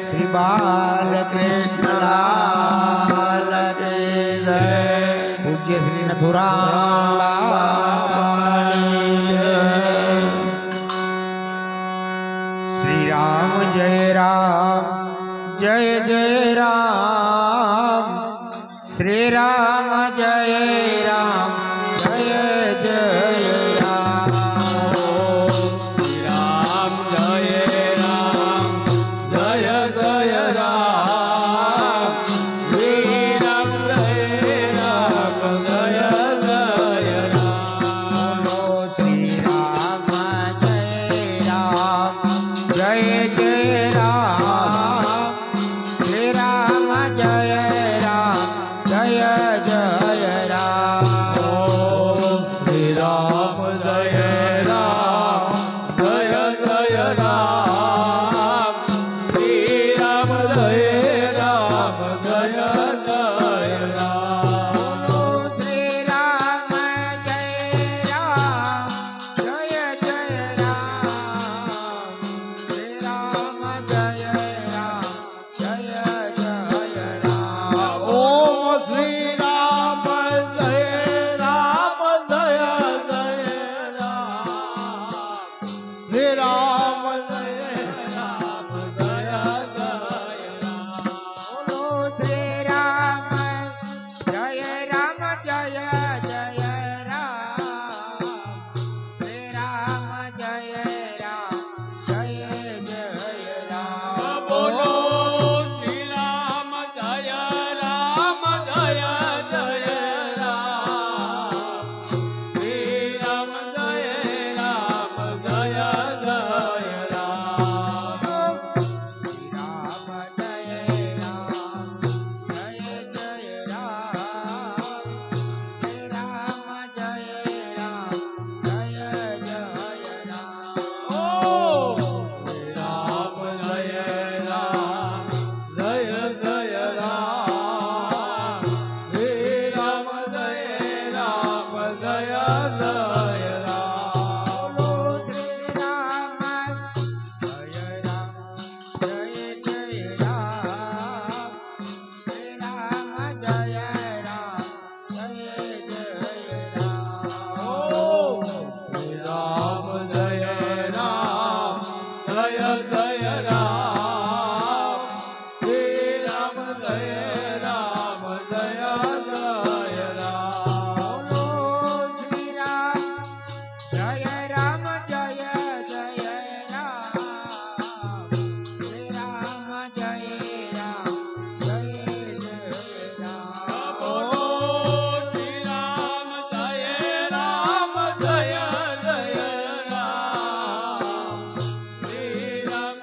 श्री बालकृष्ण लाल की जय। पूज्य श्री नथुराम श्री राम जय जय राम। श्री राम जय राम जय जय राम। श्री राम जय राम जय जय राम। श्री राम जय राम जय जय राम। बोलो श्री राम जय राम जय जय राम। श्री राम जय राम जय जय राम। श्री राम जय राम जय जय राम। श्री राम जय राम जय जय राम। बोलो श्री राम जय राम जय जय राम। श्री राम जय राम जय जय राम। ओम श्री राम जय राम जय जय राम। श्री राम जय राम जय जय राम। बोलो श्री राम जय राम जय जय राम। श्री राम जय राम जय जय राम। बोलो श्री राम जय राम जय जय राम। श्री राम जय राम जय जय राम। श्री राम जय राम जय जय राम। श्री राम जय राम जय जय राम। ओ श्री राम जय राम जय जय राम। श्री राम जय राम जय जय राम। बोलो श्री राम जय राम जय जय राम। श्री राम जय राम जय जय राम। ओ श्री राम जय राम जय जय राम। श्री राम जय राम जय जय राम। बोलो श्री राम जय राम जय जय राम। श्री राम जय राम जय जय राम। बोलो श्री राम जय राम जय जय राम। श्री राम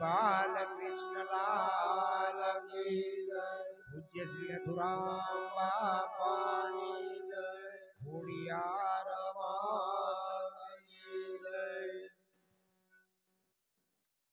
બાલકૃષ્ણ લાલ કી જય. પૂજ્ય શ્રી મથુરામ બાપા